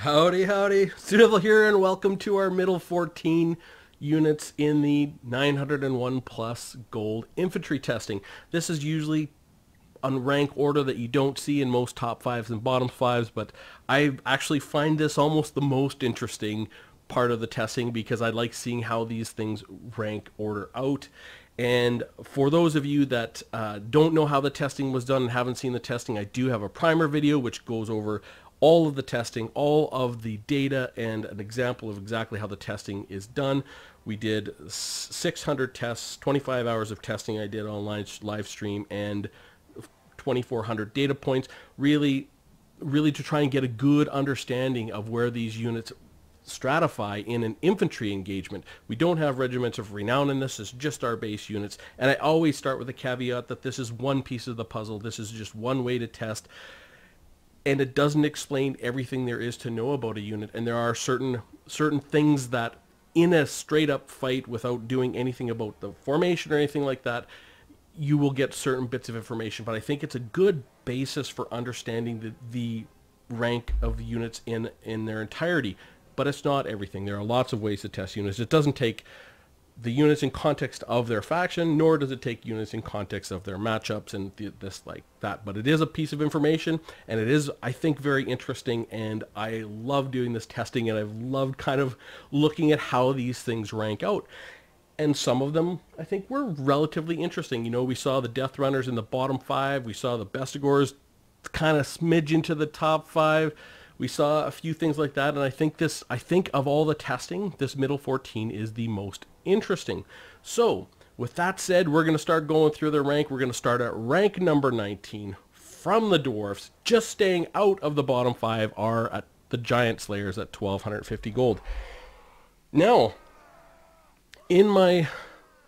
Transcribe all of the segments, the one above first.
Howdy, howdy. Civil here, and welcome to our middle 14 units in the 901 plus gold infantry testing. This is usually on rank order that you don't see in most top fives and bottom fives, but I actually find this almost the most interesting part of the testing because I like seeing how these things rank order out. And for those of you that don't know how the testing was done and haven't seen the testing, I do have a primer video which goes over all of the testing, all of the data, and an example of exactly how the testing is done. We did 600 tests, 25 hours of testing I did online live stream, and 2,400 data points, really to try and get a good understanding of where these units stratify in an infantry engagement. We don't have regiments of renown in this. It's just our base units. And I always start with a caveat that this is one piece of the puzzle. This is just one way to test. And it doesn't explain everything there is to know about a unit. And there are certain things that in a straight up fight, without doing anything about the formation or anything like that, you will get certain bits of information. But I think it's a good basis for understanding the rank of the units in their entirety. But it's not everything. There are lots of ways to test units. It doesn't take the units in context of their faction, nor does it take units in context of their matchups and this like that. But it is a piece of information, and it is, I think, very interesting, and I love doing this testing, and I've loved kind of looking at how these things rank out. And some of them, I think, were relatively interesting. You know, we saw the Death Runners in the bottom 5. We saw the Bestigors kind of smidge into the top 5. We saw a few things like that, and I think of all the testing, this middle 14 is the most interesting. So, with that said, we're going to start going through the rank. We're going to start at rank number 19 from the Dwarfs. Just staying out of the bottom 5 are at the Giant Slayers at 1,250 gold. Now, in my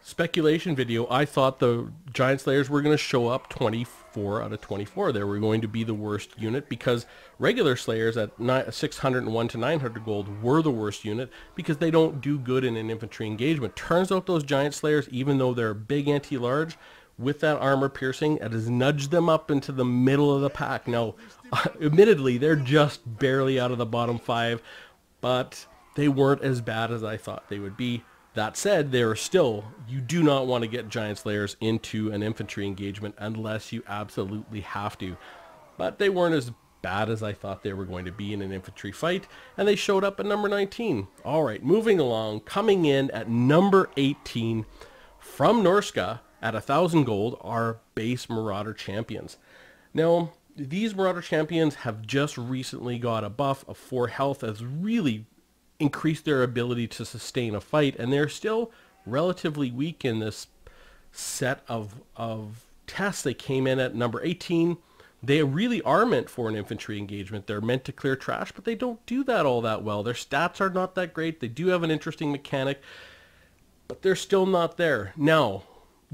speculation video, I thought the Giant Slayers were going to show up 24 out of 24. They were going to be the worst unit because regular Slayers at 601 to 900 gold were the worst unit because they don't do good in an infantry engagement. Turns out those Giant Slayers, even though they're big anti-large, with that armor piercing, it has nudged them up into the middle of the pack. Now, admittedly, they're just barely out of the bottom 5, but they weren't as bad as I thought they would be. That said, there are still, you do not want to get Giant Slayers into an infantry engagement unless you absolutely have to. But they weren't as bad as I thought they were going to be in an infantry fight, and they showed up at number 19. Alright, moving along, coming in at number 18 from Norska at 1,000 gold are base Marauder Champions. Now, these Marauder Champions have just recently got a buff of 4 health as really increase their ability to sustain a fight, and they're still relatively weak in this set of tests. They came in at number 18. They really are meant for an infantry engagement. They're meant to clear trash, but they don't do that all that well. Their stats are not that great. They do have an interesting mechanic, but they're still not there. Now,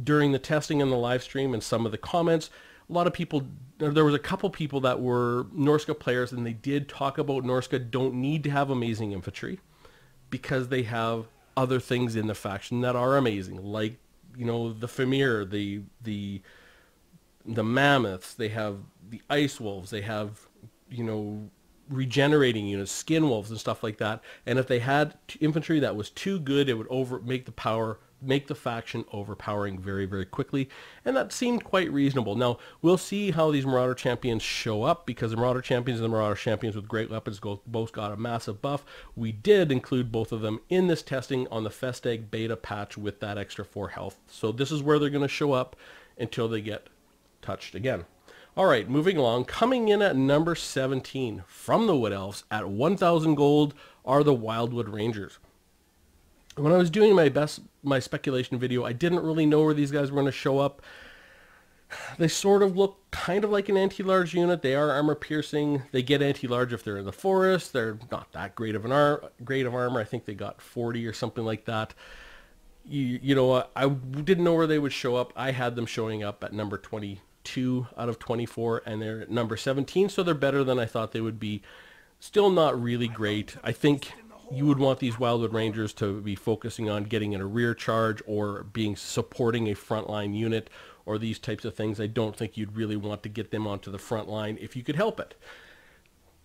during the testing and the live stream and some of the comments, a lot of people, there was a couple people that were Norska players, and they did talk about Norska don't need to have amazing infantry because they have other things in the faction that are amazing, like, you know, the Famir, the Mammoths, they have the Ice Wolves, they have, you know, regenerating units, Skin Wolves and stuff like that. And if they had infantry that was too good, it would make the faction overpowering very, very quickly, and that seemed quite reasonable. Now, we'll see how these Marauder Champions show up, because the Marauder Champions and the Marauder Champions with great weapons both got a massive buff. We did include both of them in this testing on the Festeg beta patch with that extra 4 health. So this is where they're going to show up until they get touched again. Alright, moving along, coming in at number 17 from the Wood Elves at 1,000 gold are the Wildwood Rangers. When I was doing my speculation video, I didn't really know where these guys were going to show up. They sort of look kind of like an anti-large unit. They are armor piercing. They get anti-large if they're in the forest. They're not that great of armor. I think they got 40 or something like that. You know, I didn't know where they would show up. I had them showing up at number 22 out of 24, and they're at number 17, so they're better than I thought they would be. Still not really great. I think you would want these Wildwood Rangers to be focusing on getting in a rear charge or supporting a frontline unit or these types of things. I don't think you'd really want to get them onto the front line if you could help it.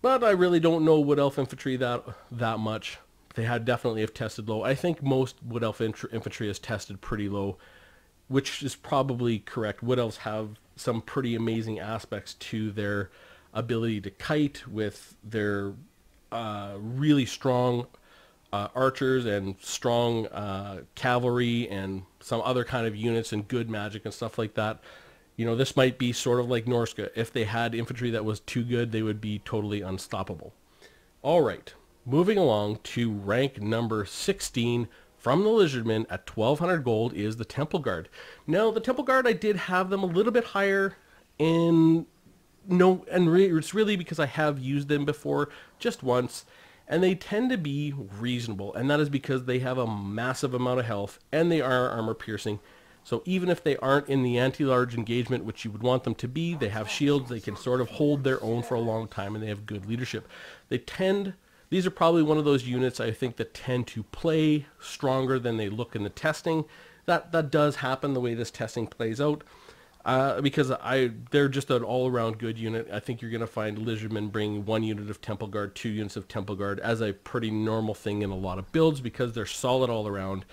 But I really don't know Wood Elf Infantry that much. They had definitely have tested low. I think most Wood Elf Infantry has tested pretty low, which is probably correct. Wood Elves have some pretty amazing aspects to their ability to kite with their really strong archers and strong cavalry and some other kind of units and good magic and stuff like that. You know, this might be sort of like Norska. If they had infantry that was too good, they would be totally unstoppable. All right, moving along to rank number 16 from the Lizardmen at 1200 gold is the Temple Guard. Now, the Temple Guard, I did have them a little bit higher in... No, and it's really because I have used them before, just once, and they tend to be reasonable, and that is because they have a massive amount of health, and they are armor piercing. So even if they aren't in the anti-large engagement, which you would want them to be, they have shields, they can sort of hold their own for a long time, and they have good leadership. These are probably one of those units I think that tend to play stronger than they look in the testing. That does happen the way this testing plays out. Because they're just an all-around good unit. I think you're going to find Lizardmen bring 1 unit of Temple Guard, 2 units of Temple Guard as a pretty normal thing in a lot of builds because they're solid all around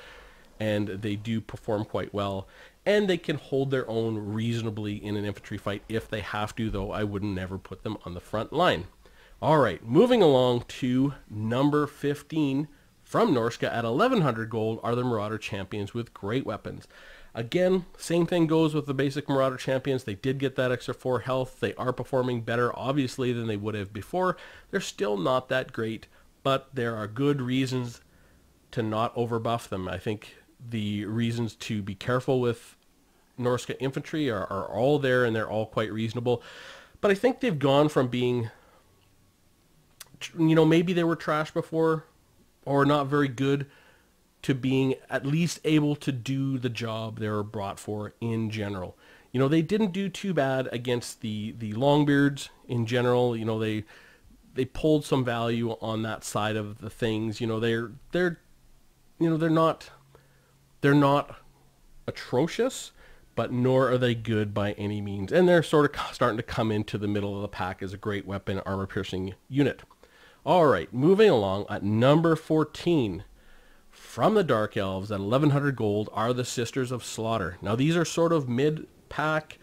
and they do perform quite well. And they can hold their own reasonably in an infantry fight if they have to, though I would never put them on the front line. All right, moving along to number 15 from Norska at 1100 gold are the Marauder Champions with great weapons. Again, same thing goes with the basic Marauder Champions. They did get that extra 4 health. They are performing better, obviously, than they would have before. They're still not that great, but there are good reasons to not overbuff them. I think the reasons to be careful with Norska Infantry are all there, and they're all quite reasonable. But I think they've gone from being, you know, maybe they were trash before or not very good, to being at least able to do the job they were brought for in general. You know, they didn't do too bad against the Longbeards in general. You know, they pulled some value on that side of the things. You know, they're not atrocious, but nor are they good by any means. And they're sort of starting to come into the middle of the pack as a great weapon armor piercing unit. All right, moving along at number 14. From the Dark Elves at 1100 gold are the Sisters of Slaughter. Now these are sort of mid-pack.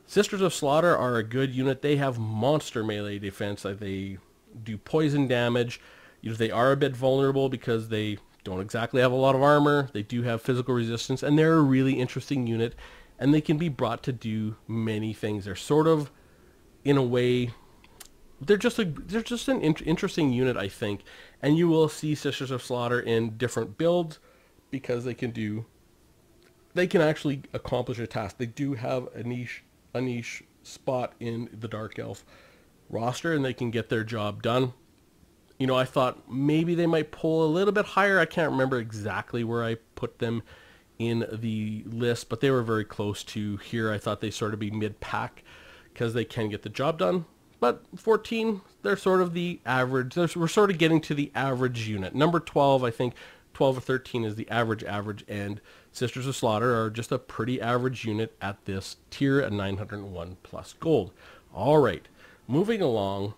Sisters of Slaughter are a good unit. They have monster melee defense. They do poison damage. You know, they are a bit vulnerable because they don't exactly have a lot of armor. They do have physical resistance, and they're a really interesting unit, and they can be brought to do many things. They're sort of, in a way, they're just an interesting unit, I think, and you will see Sisters of Slaughter in different builds because they can actually accomplish a task. They do have a niche spot in the Dark Elf roster, and they can get their job done. You know, I thought maybe they might pull a little bit higher. I can't remember exactly where I put them in the list, but they were very close to here. I thought they sort of be mid-pack because they can get the job done. But 14, they're sort of the average. We're sort of getting to the average unit. Number 12, I think 12 or 13 is the average, and Sisters of Slaughter are just a pretty average unit at this tier at 901 plus gold. All right, moving along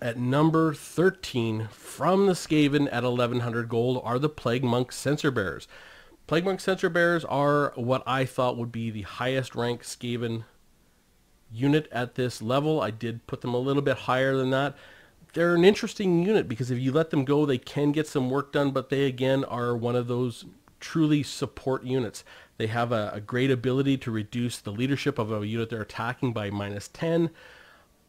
at number 13 from the Skaven at 1100 gold are the Plague Monk Censer Bearers. Plague Monk Censer Bearers are what I thought would be the highest ranked Skaven unit at this level. I did put them a little bit higher than that. They're an interesting unit because if you let them go, they can get some work done, but they again are one of those truly support units. They have a great ability to reduce the leadership of a unit they're attacking by -10,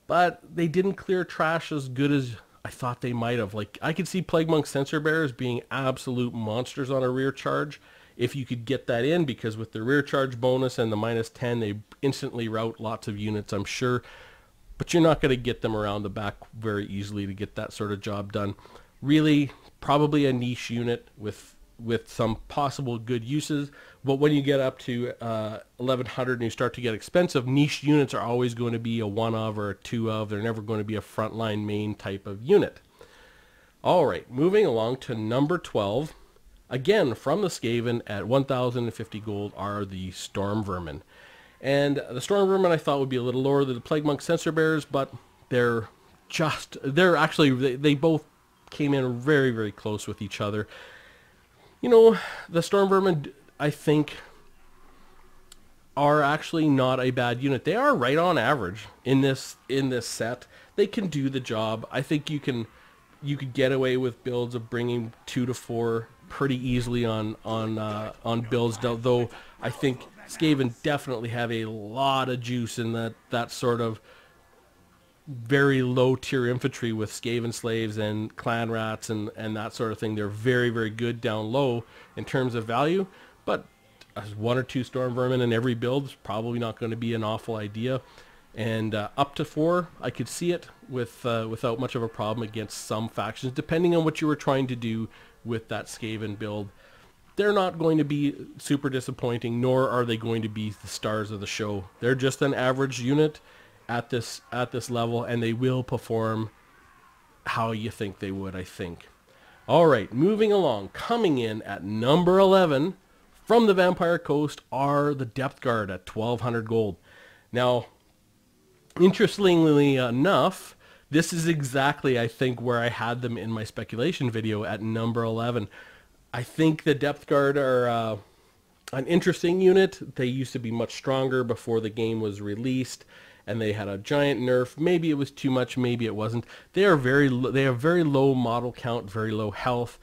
but they didn't clear trash as good as I thought they might have. Like, I could see Plague Monk Censer Bearers being absolute monsters on a rear charge if you could get that in, because with the rear charge bonus and the -10, they instantly rout lots of units, I'm sure. But you're not going to get them around the back very easily to get that sort of job done. Really, probably a niche unit with some possible good uses. But when you get up to 1100 and you start to get expensive, niche units are always going to be a one of or a two of. They're never going to be a frontline main type of unit. All right, moving along to number 12. Again, from the Skaven at 1050 gold are the Storm Vermin. And the Storm Vermin I thought would be a little lower than the Plague Monk Censer Bearers, but they're they're actually, they both came in very, very close with each other. You know, the Storm Vermin, I think, are actually not a bad unit. They are right on average in this set. They can do the job. I think you could get away with builds of bringing 2 to 4 pretty easily on builds. Though I think Skaven definitely have a lot of juice in that sort of very low tier infantry with Skaven slaves and clan rats and that sort of thing. They're very, very good down low in terms of value, but 1 or 2 Storm Vermin in every build is probably not going to be an awful idea. And up to 4, I could see it without much of a problem against some factions, depending on what you were trying to do with that Skaven build. They're not going to be super disappointing, nor are they going to be the stars of the show. They're just an average unit at this level, and they will perform how you think they would, I think. All right, moving along. Coming in at number 11 from the Vampire Coast are the Depth Guard at 1,200 gold. Now, interestingly enough, this is exactly, I think, where I had them in my speculation video at number 11. I think the Depth Guard are an interesting unit. They used to be much stronger before the game was released, and they had a giant nerf. Maybe it was too much, maybe it wasn't. They have very low model count, very low health,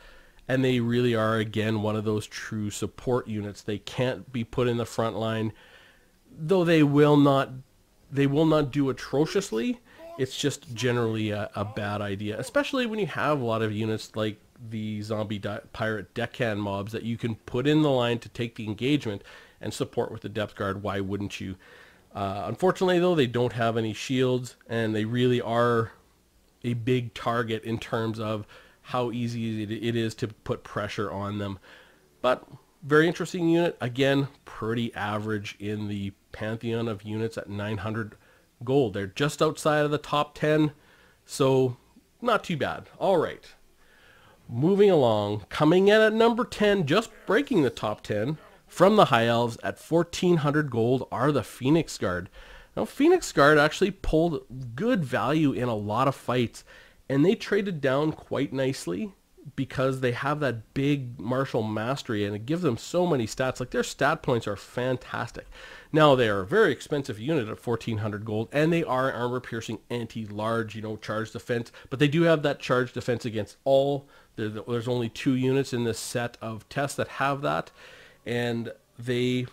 and they really are, again, one of those true support units. They can't be put in the front line, though they will not do atrociously. It's just generally a bad idea, especially when you have a lot of units like the zombie pirate deckhand mobs that you can put in the line to take the engagement and support with the Depth Guard. Why wouldn't you? Unfortunately, though, they don't have any shields, and they really are a big target in terms of how easy it is to put pressure on them. But very interesting unit. Again, pretty average in the pantheon of units at 900 gold. They're just outside of the top 10, so not too bad. All right. Moving along, coming in at number 10, just breaking the top 10, from the High Elves at 1,400 gold are the Phoenix Guard. Now, Phoenix Guard actually pulled good value in a lot of fights, and they traded down quite nicely because they have that big martial mastery, and it gives them so many stats. Like, their stat points are fantastic. Now, they are a very expensive unit at 1,400 gold, and they are armor-piercing anti-large, charge defense, but they do have that charge defense against all. There's only 2 units in this set of tests that have that, and they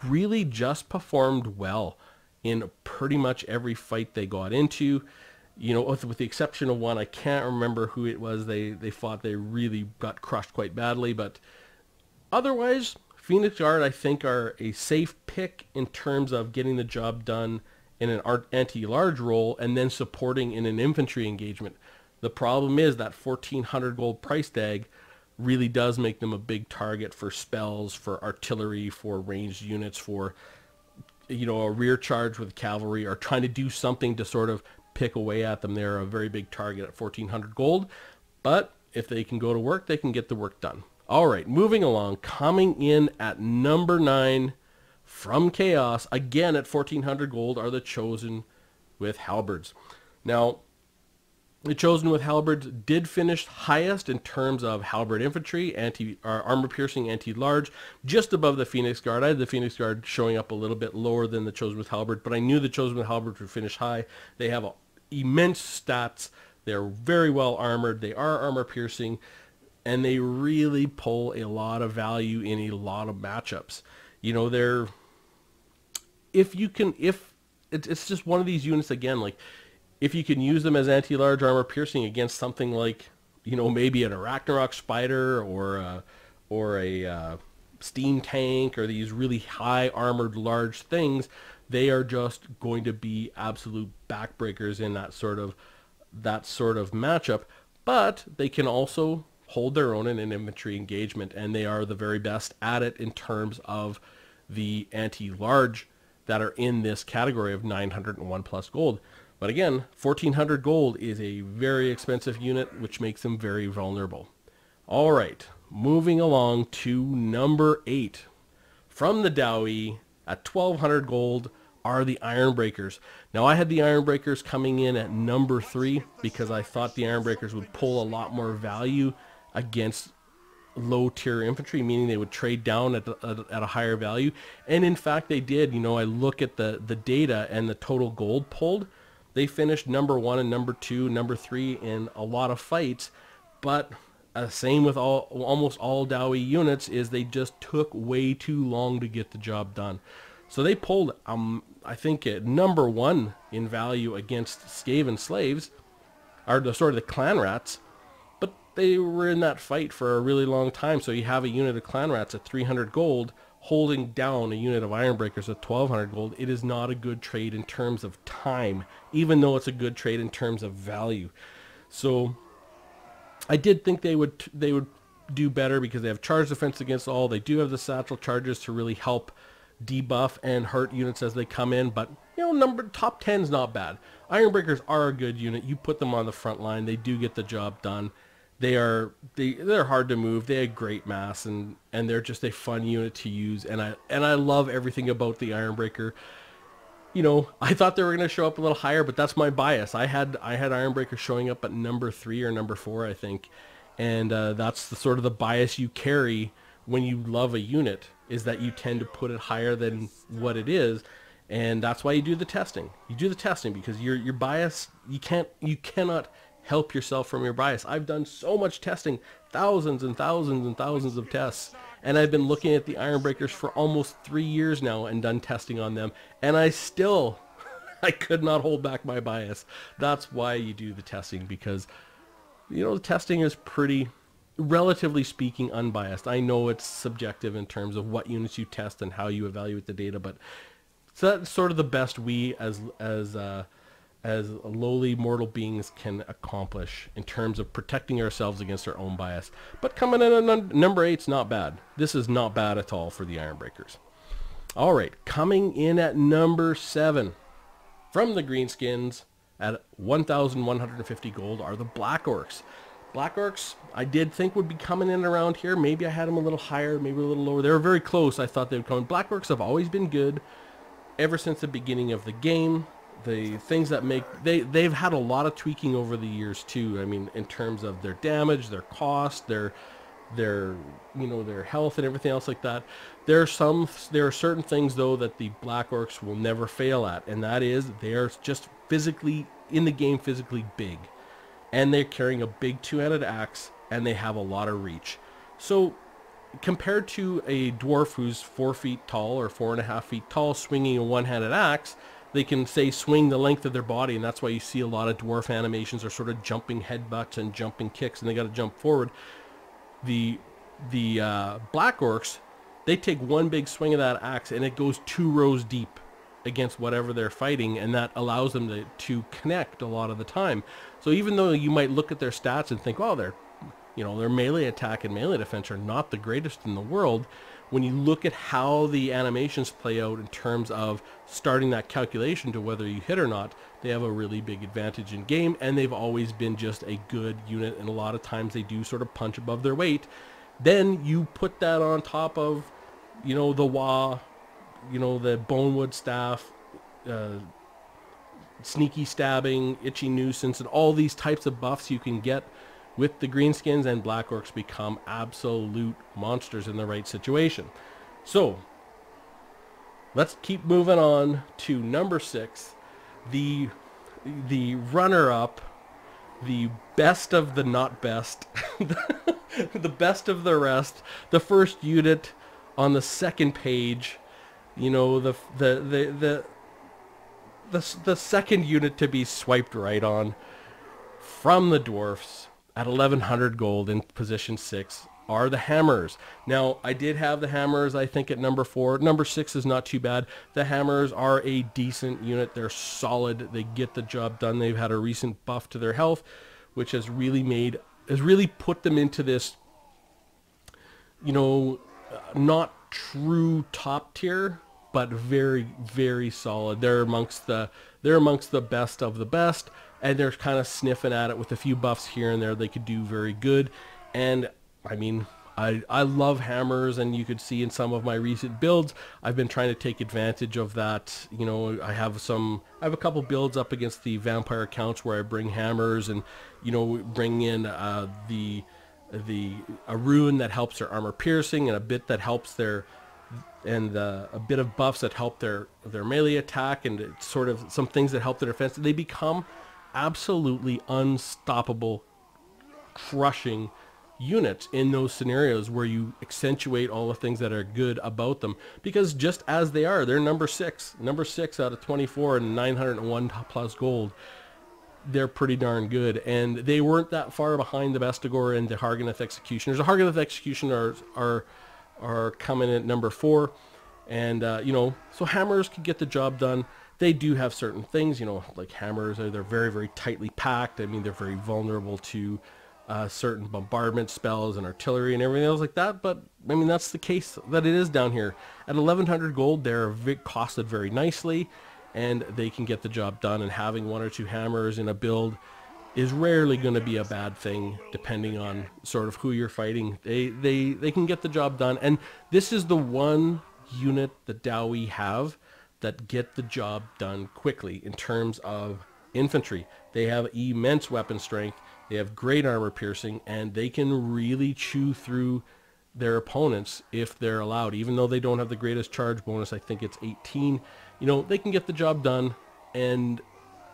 really just performed well in pretty much every fight they got into. With the exception of one, I can't remember who it was they fought. They really got crushed quite badly, but otherwise, Phoenix Guard, I think, are a safe pick in terms of getting the job done in an anti-large role and then supporting in an infantry engagement. The problem is that 1,400 gold price tag really does make them a big target for spells, for artillery, for ranged units, for a rear charge with cavalry, or trying to do something to sort of pick away at them. They're a very big target at 1,400 gold, but if they can go to work, they can get the work done. All right, moving along, coming in at number 9 from Chaos, again at 1,400 gold, are the Chosen with Halberds. Now, the Chosen with Halberds did finish highest in terms of halberd infantry, armor-piercing, anti-large, just above the Phoenix Guard. I had the Phoenix Guard showing up a little bit lower than the Chosen with Halberd, but I knew the Chosen with Halberd would finish high. They have immense stats. They're very well armored. They are armor-piercing, and they really pull a lot of value in a lot of matchups. It's just one of these units, again, like, if you can use them as anti-large armor-piercing against something like, maybe an Arachnarok Spider or a steam tank, or these really high armored large things, they are just going to be absolute backbreakers in that sort of matchup. But they can also hold their own in an infantry engagement, and they are the very best at it in terms of the anti-large that are in this category of 901 plus gold. But again, 1,400 gold is a very expensive unit, which makes them very vulnerable. All right, moving along to number 8. From the Dowie, at 1,200 gold, are the Iron Breakers. Now, I had the Iron Breakers coming in at number 3 because I thought the Iron Breakers would pull a lot more value against low tier infantry, meaning they would trade down at a higher value. And in fact, they did. You know, I look at the data and the total gold pulled. They finished number 1 and number 2, number 3 in a lot of fights. But same with almost all Dowie units, is they just took way too long to get the job done. So they pulled, I think, at number 1 in value against Skaven slaves, or the clan rats. But they were in that fight for a really long time. So you have a unit of clan rats at 300 gold holding down a unit of Iron Breakers at 1200 gold. It is not a good trade in terms of time, even though it's a good trade in terms of value. So I did think they would do better because they have charge defense against all. They do have the satchel charges to really help debuff and hurt units as they come in. But you know, top 10 is not bad. Iron Breakers are a good unit. You put them on the front line, they do get the job done. They're hard to move. They have great mass, and they're just a fun unit to use. And I love everything about the Iron Breaker. You know, I thought they were going to show up a little higher, but that's my bias. I had Iron Breaker showing up at number 3 or number 4, I think, and that's the sort of the bias you carry when you love a unit, is that you tend to put it higher than what it is, and that's why you do the testing. You do the testing because your bias, you cannot help yourself from your bias. I've done so much testing, thousands and thousands and thousands of tests, and I've been looking at the Iron Breakers for almost 3 years now and done testing on them, and I could not hold back my bias. That's why you do the testing, because you know, the testing is pretty, relatively speaking, unbiased. I know it's subjective in terms of what units you test and how you evaluate the data, but so that's sort of the best we as lowly mortal beings can accomplish in terms of protecting ourselves against our own bias. But coming in at number 8's not bad. This is not bad at all for the Iron Breakers. All right, coming in at number 7 from the Greenskins at 1,150 gold are the Black Orcs. Black Orcs, I did think would be coming in around here. Maybe I had them a little higher, maybe a little lower. They were very close. I thought they would come in. Black Orcs have always been good ever since the beginning of the game. The things that make, they've had a lot of tweaking over the years too. I mean, in terms of their damage, their cost, their you know, their health and everything else like that. There are certain things though that the Black Orcs will never fail at, and that is they're just physically in the game, physically big, and they're carrying a big two-handed axe, and they have a lot of reach. So compared to a dwarf who's 4 feet tall or 4.5 feet tall swinging a one-handed axe, they can, say, swing the length of their body, and that's why you see a lot of dwarf animations are sort of jumping headbutts and jumping kicks, and they got to jump forward. The Black Orcs, they take one big swing of that axe, and it goes 2 rows deep against whatever they're fighting, and that allows them to connect a lot of the time. So even though you might look at their stats and think, oh, their melee attack and melee defense are not the greatest in the world, when you look at how the animations play out in terms of starting that calculation to whether you hit or not, they have a really big advantage in game, and they've always been just a good unit, and a lot of times they do sort of punch above their weight. Then you put that on top of, you know, the Wa, you know, the Bonewood Staff, Sneaky Stabbing, Itchy Nuisance, and all these types of buffs you can get with the Greenskins, and Black Orcs become absolute monsters in the right situation. So let's keep moving on to number 6, the runner-up, the best of the not best, the best of the rest, the first unit on the second page, you know, the second unit to be swiped right on from the dwarfs at 1,100 gold in position 6 are the Hammers. Now, I did have the Hammers, I think, at number 4. Number 6 is not too bad. The Hammers are a decent unit. They're solid. They get the job done. They've had a recent buff to their health, which has really put them into this, you know, not true top tier, but very, very solid. They're amongst the best of the best, and they're kind of sniffing at it with a few buffs here and there. They could do very good. And I mean, I love hammers, and you could see in some of my recent builds, I've been trying to take advantage of that. You know, I have a couple builds up against the vampire accounts where I bring hammers and, you know, bring in a rune that helps their armor piercing and a bit that helps their, and a bit of buffs that help their melee attack, and it's sort of some things that help their defense. They become absolutely unstoppable, crushing units in those scenarios where you accentuate all the things that are good about them, because just as they are, they're number six out of 24 and 901 plus gold. They're pretty darn good, and they weren't that far behind the Bestigor and the Harganeth Executioners. The Harganeth Executioners are coming in at number 4, and you know, so hammers can get the job done. They do have certain things, you know, like hammers they're very, very tightly packed. I mean, they're very vulnerable to certain bombardment spells and artillery and everything else like that, but I mean, that's the case that it is down here. At 1100 gold, they're costed very nicely, and they can get the job done, and having 1 or 2 hammers in a build is rarely going to be a bad thing, depending on sort of who you're fighting. They can get the job done, and this is the one unit that Dowie have that get the job done quickly in terms of infantry. They have immense weapon strength, they have great armor piercing, and they can really chew through their opponents if they're allowed. Even though they don't have the greatest charge bonus, I think it's 18, you know, they can get the job done. And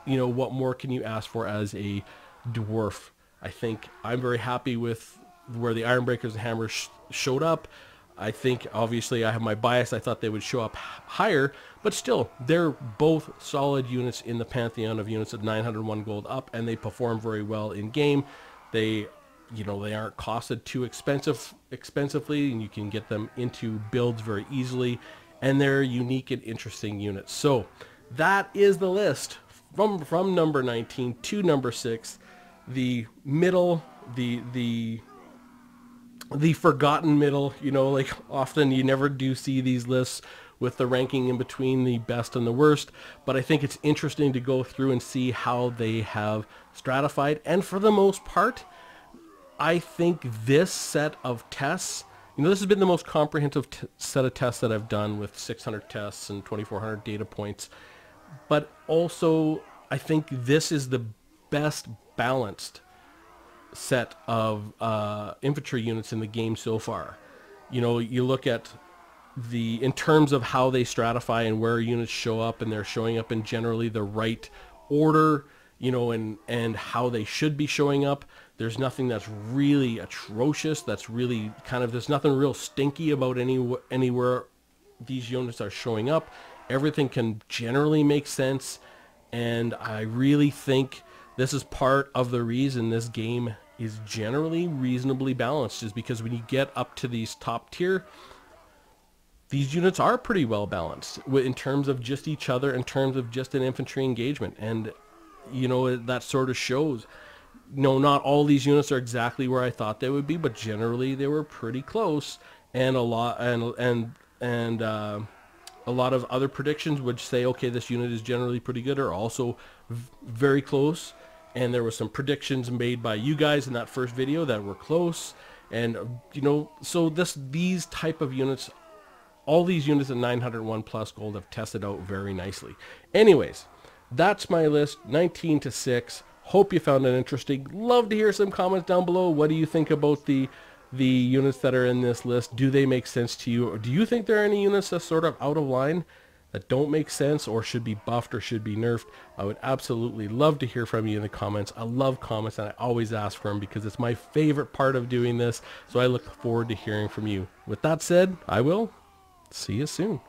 you know, what more can you ask for as a dwarf? I think I'm very happy with where the Ironbreakers and Hammers showed up. I think, obviously, I have my bias. I thought they would show up higher, but still, they're both solid units in the pantheon of units at 901 gold up, and they perform very well in game. They, you know, they aren't costed too expensively, and you can get them into builds very easily, and they're unique and interesting units. So that is the list from number 19 to number 6, the middle, the forgotten middle. You know, like, often you never do see these lists with the ranking in between the best and the worst, but I think it's interesting to go through and see how they have stratified. And for the most part, I think this set of tests, you know, this has been the most comprehensive set of tests that I've done, with 600 tests and 2,400 data points. But also, I think this is the best balanced set of infantry units in the game so far. You know, you look at in terms of how they stratify and where units show up, and they're showing up in generally the right order, you know, and how they should be showing up. There's nothing that's really atrocious. That's really kind of, there's nothing real stinky about anywhere these units are showing up. Everything can generally make sense, and I really think this is part of the reason this game is generally reasonably balanced, is because when you get up to these top tier, these units are pretty well balanced in terms of just each other, in terms of just an infantry engagement. And, you know, that sort of shows. No, not all these units are exactly where I thought they would be, but generally they were pretty close. And a lot of other predictions would say, okay, this unit is generally pretty good, are also very close. And there were some predictions made by you guys in that first video that were close. And, you know, so these type of units, all these units at 901 plus gold have tested out very nicely. Anyways, that's my list, 19 to 6. Hope you found it interesting. Love to hear some comments down below. What do you think about the units that are in this list? Do they make sense to you? Or do you think there are any units that are sort of out of line, that don't make sense, or should be buffed or should be nerfed? I would absolutely love to hear from you in the comments. I love comments, and I always ask for them because it's my favorite part of doing this. So I look forward to hearing from you. With that said, I will see you soon.